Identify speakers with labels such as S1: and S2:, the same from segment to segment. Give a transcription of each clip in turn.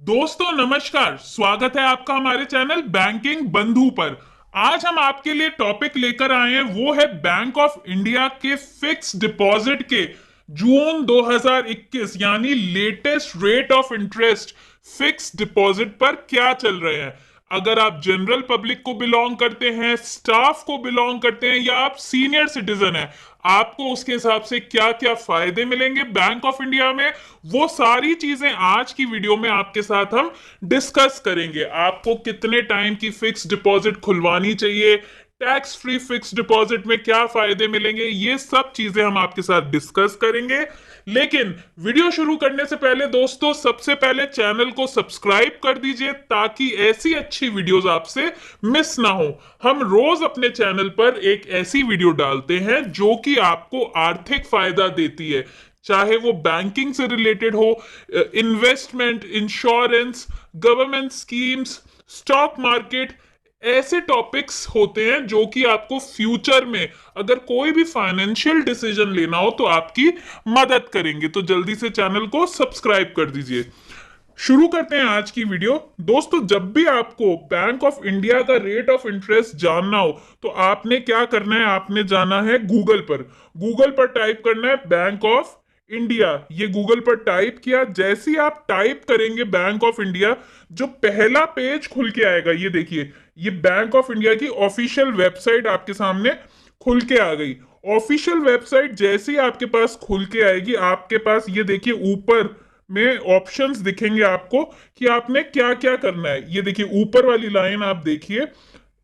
S1: दोस्तों नमस्कार। स्वागत है आपका हमारे चैनल बैंकिंग बंधु पर। आज हम आपके लिए टॉपिक लेकर आए हैं, वो है बैंक ऑफ इंडिया के फिक्स डिपॉजिट के जून 2021 यानी latest rate of interest fix deposit पर क्या चल रहे हैं। अगर आप जनरल पब्लिक को बिलोंग करते हैं, स्टाफ को बिलोंग करते हैं, या आप सीनियर सिटीजन हैं, आपको उसके हिसाब से क्या क्या फायदे मिलेंगे बैंक ऑफ इंडिया में, वो सारी चीजें आज की वीडियो में आपके साथ हम डिस्कस करेंगे। आपको कितने टाइम की फिक्स डिपॉजिट खुलवानी चाहिए, टैक्स फ्री फिक्स डिपॉजिट में क्या फायदे मिलेंगे, ये सब चीजें हम आपके साथ डिस्कस करेंगे। लेकिन वीडियो शुरू करने से पहले दोस्तों, सबसे पहले चैनल को सब्सक्राइब कर दीजिए ताकि ऐसी अच्छी वीडियोस आपसे मिस ना हो। हम रोज अपने चैनल पर एक ऐसी वीडियो डालते हैं जो कि आपको आर्थिक फायदा देती है, चाहे वो बैंकिंग से रिलेटेड हो, investment, insurance, government schemes, stock market. ऐसे टॉपिक्स होते हैं जो कि आपको फ्यूचर में अगर कोई भी फाइनेंशियल डिसीजन लेना हो तो आपकी मदद करेंगे। तो जल्दी से चैनल को सब्सक्राइब कर दीजिए। शुरू करते हैं आज की वीडियो। दोस्तों, जब भी आपको बैंक ऑफ इंडिया का रेट ऑफ इंटरेस्ट जानना हो तो आपने क्या करना है, आपने जाना है गूगल पर। गूगल पर टाइप करना है बैंक ऑफ इंडिया। ये गूगल पर टाइप किया, जैसे ही आप टाइप करेंगे बैंक ऑफ इंडिया, जो पहला पेज खुल के आएगा, ये देखिए, ये बैंक ऑफ इंडिया की ऑफिशियल वेबसाइट आपके सामने खुल के आ गई। ऑफिशियल वेबसाइट जैसे ही आपके पास खुल के आएगी, आपके पास ये देखिए ऊपर में ऑप्शंस दिखेंगे आपको कि आपने क्या क्या करना है। ये देखिए ऊपर वाली लाइन आप देखिए,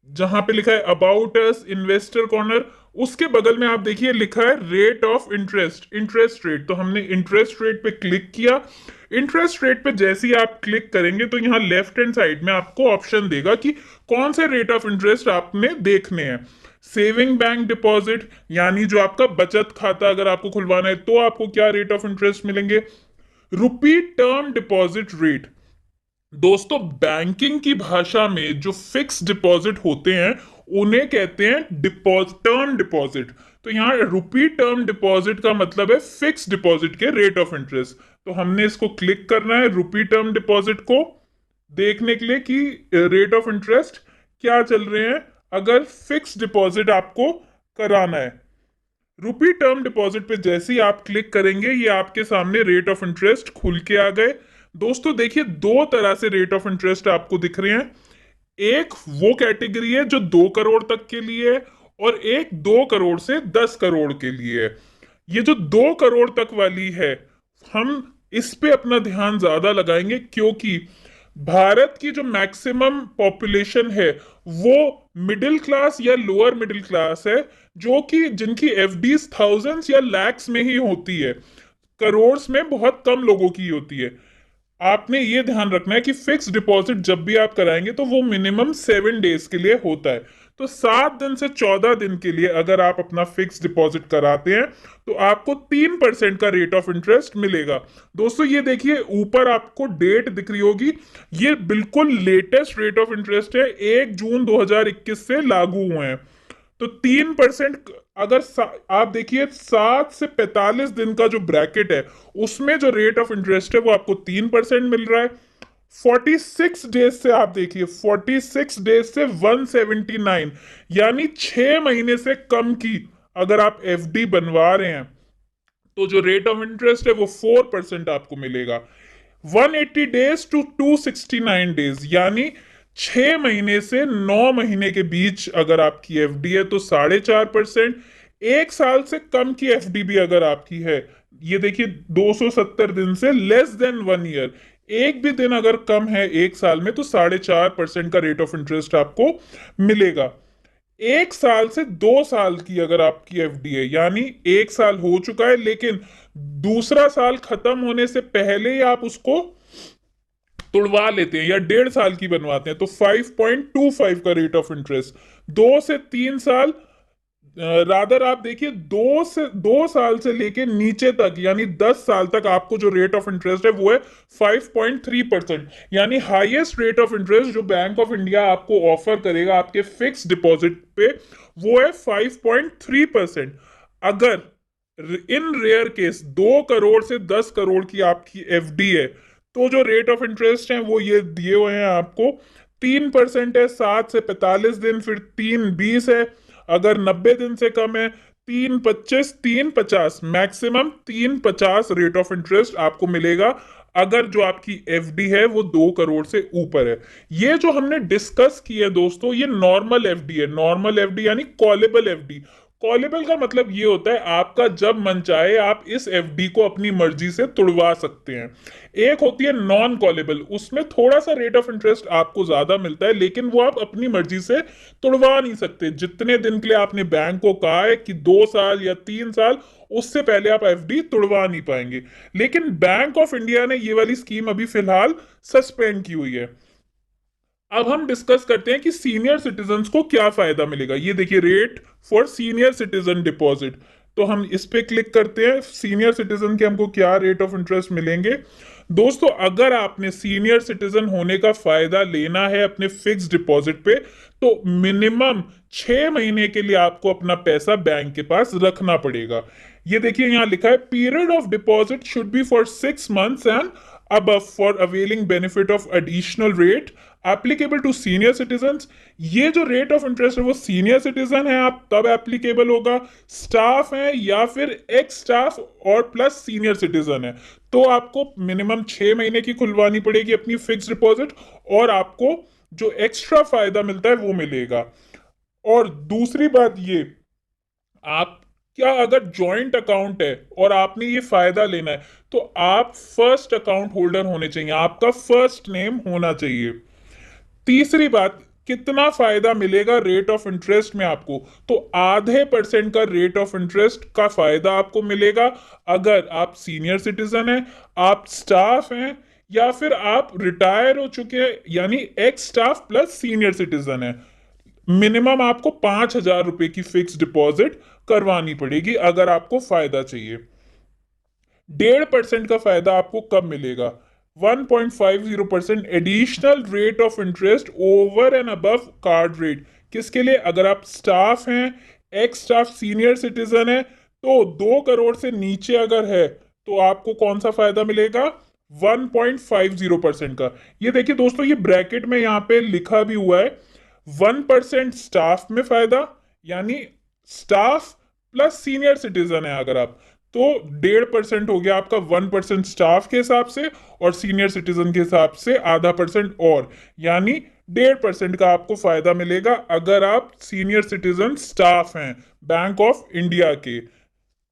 S1: जहां पे लिखा है अबाउट अस, इन्वेस्टर कॉर्नर, उसके बगल में आप देखिए लिखा है rate of interest, interest rate. तो हमने इंटरेस्ट रेट पे क्लिक किया। इंटरेस्ट रेट पे जैसे ही आप क्लिक करेंगे तो यहाँ लेफ्ट हैंड साइड में आपको ऑप्शन देगा कि कौन से रेट ऑफ इंटरेस्ट आपने देखने हैं। सेविंग बैंक डिपॉजिट यानी जो आपका बचत खाता अगर आपको खुलवाना है तो आपको क्या रेट ऑफ इंटरेस्ट मिलेंगे। Rupee term deposit rate. दोस्तों, बैंकिंग की भाषा में जो फिक्स डिपॉजिट होते हैं उन्हें कहते हैं टर्म डिपॉजिट। तो यहाँ रुपी टर्म डिपॉजिट का मतलब है फिक्स डिपॉजिट के रेट ऑफ इंटरेस्ट। तो हमने इसको क्लिक करना है रुपी टर्म डिपॉजिट को देखने के लिए कि रेट ऑफ इंटरेस्ट क्या चल रहे हैं अगर फिक्स डिपॉजिट आपको कराना है। रुपी टर्म डिपॉजिट पे जैसे ही आप क्लिक करेंगे, ये आपके सामने रेट ऑफ इंटरेस्ट खुल के आ गए। दोस्तों देखिए, दो तरह से रेट ऑफ इंटरेस्ट आपको दिख रहे हैं। एक वो कैटेगरी है जो 2 करोड़ तक के लिए है, और एक 2 करोड़ से 10 करोड़ के लिए है। ये जो 2 करोड़ तक वाली है, हम इस पे अपना ध्यान ज्यादा लगाएंगे क्योंकि भारत की जो मैक्सिमम पॉपुलेशन है वो मिडिल क्लास या लोअर मिडिल क्लास है, जो कि जिनकी एफडीज थाउजेंड्स या लैक्स में ही होती है, करोड़्स में बहुत कम लोगों की होती है। आपने ये ध्यान रखना है कि फिक्स डिपॉजिट जब भी आप कराएंगे तो वो मिनिमम 7 डेज के लिए होता है। तो 7 दिन से 14 दिन के लिए अगर आप अपना फिक्स डिपॉजिट कराते हैं तो आपको 3% का रेट ऑफ इंटरेस्ट मिलेगा। दोस्तों ये देखिए ऊपर आपको डेट दिख रही होगी, ये बिल्कुल लेटेस्ट रेट ऑफ इंटरेस्ट है, 1 जून 2021 से लागू हुए हैं। तो 3%, अगर आप देखिए 7 से 45 दिन का जो ब्रैकेट है उसमें जो रेट ऑफ इंटरेस्ट है वो आपको 3% मिल रहा है। 46 डेज से आप देखिए, 46 डेज से 179, यानी 6 महीने से कम की अगर आप एफडी बनवा रहे हैं तो जो रेट ऑफ इंटरेस्ट है वो 4% आपको मिलेगा। 180 डेज टू 269 डेज यानी 6 महीने से 9 महीने के बीच अगर आपकी एफडी है तो 4.5%। 1 साल से कम की एफडी भी अगर आपकी है, ये देखिए 270 दिन से लेस देन 1 ईयर, एक भी दिन अगर कम है 1 साल में तो 4.5% का रेट ऑफ इंटरेस्ट आपको मिलेगा। 1 साल से 2 साल की अगर आपकी एफडी है, यानी 1 साल हो चुका है लेकिन दूसरा साल खत्म होने से पहले ही आप उसको तुड़वा लेते हैं या 1.5 साल की बनवाते हैं तो 5.25 का रेट ऑफ इंटरेस्ट। 2 से 3 साल, रादर आप देखिए 2 साल से लेके नीचे तक यानी 10 साल तक आपको जो रेट ऑफ इंटरेस्ट है वो है 5.3%। यानी हाईएस्ट रेट ऑफ इंटरेस्ट जो बैंक ऑफ इंडिया आपको ऑफर करेगा आपके फिक्स डिपॉजिट पे वो है 5.3%। अगर इन रेयर केस 2 करोड़ से 10 करोड़ की आपकी एफडी है तो जो रेट ऑफ इंटरेस्ट है वो ये दिए हुए हैं आपको। 3% है 7 से 45 दिन, फिर 3 20 है, अगर 90 दिन से कम है 3 25, 3 50, मैक्सिमम 3 50 रेट ऑफ इंटरेस्ट आपको मिलेगा अगर जो आपकी एफडी है वो 2 करोड़ से ऊपर है। ये जो हमने डिस्कस की है दोस्तों, ये नॉर्मल एफडी है। नॉर्मल एफडी यानी कॉलेबल एफडी। कॉलेबल का मतलब ये होता है आपका जब मन चाहे आप इस एफडी को अपनी मर्जी से तुड़वा सकते हैं। एक होती है नॉन कॉलेबल, उसमें थोड़ा सा रेट ऑफ इंटरेस्ट आपको ज्यादा मिलता है, लेकिन वो आप अपनी मर्जी से तुड़वा नहीं सकते। जितने दिन के लिए आपने बैंक को कहा है कि 2 साल या 3 साल, उससे पहले आप एफडी तुड़वा नहीं पाएंगे। लेकिन बैंक ऑफ इंडिया ने ये वाली स्कीम अभी फिलहाल सस्पेंड की हुई है। अब हम डिस्कस करते हैं कि सीनियर सिटीजन को क्या फायदा मिलेगा। ये देखिए, rate for senior citizen deposit. तो हम इस पे क्लिक करते हैं, सीनियर सिटीजन के हमको क्या रेट ऑफ इंटरेस्ट मिलेंगे। दोस्तों, अगर आपने सीनियर सिटीजन होने का फायदा लेना है अपने फिक्स डिपॉजिट पे, तो मिनिमम 6 महीने के लिए आपको अपना पैसा बैंक के पास रखना पड़ेगा। ये देखिए, यहां लिखा है period of deposit should be for 6 months and above for availing benefit of additional rate applicable to senior citizens। ये जो रेट ऑफ इंटरेस्ट है वो सीनियर सिटीजन है आप तब एप्लीकेबल होगा, स्टाफ है या फिर एक्स स्टाफ और प्लस सीनियर सिटीजन है तो आपको मिनिमम 6 महीने की खुलवानी पड़ेगी अपनी फिक्स डिपॉजिट, और आपको जो एक्स्ट्रा फायदा मिलता है वो मिलेगा। और दूसरी बात ये, आप क्या अगर जॉइंट अकाउंट है और आपने ये फायदा लेना है तो आप फर्स्ट अकाउंट होल्डर होने चाहिए, आपका फर्स्ट नेम होना चाहिए। तीसरी बात, कितना फायदा मिलेगा रेट ऑफ इंटरेस्ट में आपको, तो ½ % का रेट ऑफ इंटरेस्ट का फायदा आपको मिलेगा अगर आप सीनियर सिटीजन हैं, आप स्टाफ हैं या फिर आप रिटायर हो चुके हैं, यानी x staff plus senior citizen है। मिनिमम आपको 5,000 रुपए की फिक्स डिपॉजिट करवानी पड़ेगी अगर आपको फायदा चाहिए। 1.5% का फायदा आपको कब मिलेगा? 1.50% additional rate of interest over and above card rate. किसके लिए? अगर आप स्टाफ हैं, एक्स स्टाफ सीनियर सिटीजन है, तो 2 करोड़ से नीचे अगर है तो आपको कौन सा फायदा मिलेगा? 1.50% का। ये देखिए दोस्तों, ये ब्रैकेट में यहां पे लिखा भी हुआ है 1% स्टाफ में फायदा, यानी स्टाफ प्लस सीनियर सिटीजन है अगर आप, तो 1.5% हो गया आपका 1% स्टाफ के हिसाब से, और सीनियर सिटीजन के हिसाब से ½ % और, यानी 1.5% का आपको फायदा मिलेगा अगर आप सीनियर सिटीजन स्टाफ हैं बैंक ऑफ इंडिया के।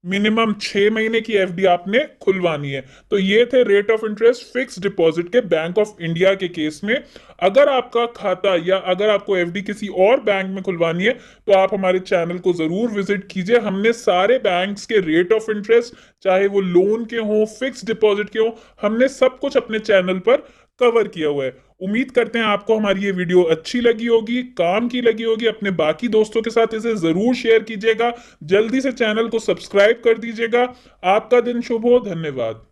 S1: मिनिमम 6 महीने की एफडी आपने खुलवानी है। तो ये थे rate of interest fix deposit के बैंक ऑफ इंडिया के केस में। अगर आपका खाता या अगर आपको एफडी किसी और बैंक में खुलवानी है तो आप हमारे चैनल को जरूर विजिट कीजिए। हमने सारे बैंक्स के रेट ऑफ इंटरेस्ट, चाहे वो लोन के हों, फिक्स डिपॉजिट के हों, हमने सब कुछ अपने चैनल पर कवर किया हुआ है। उम्मीद करते हैं आपको हमारी ये वीडियो अच्छी लगी होगी, काम की लगी होगी। अपने बाकी दोस्तों के साथ इसे जरूर शेयर कीजिएगा। जल्दी से चैनल को सब्सक्राइब कर दीजिएगा। आपका दिन शुभ हो। धन्यवाद।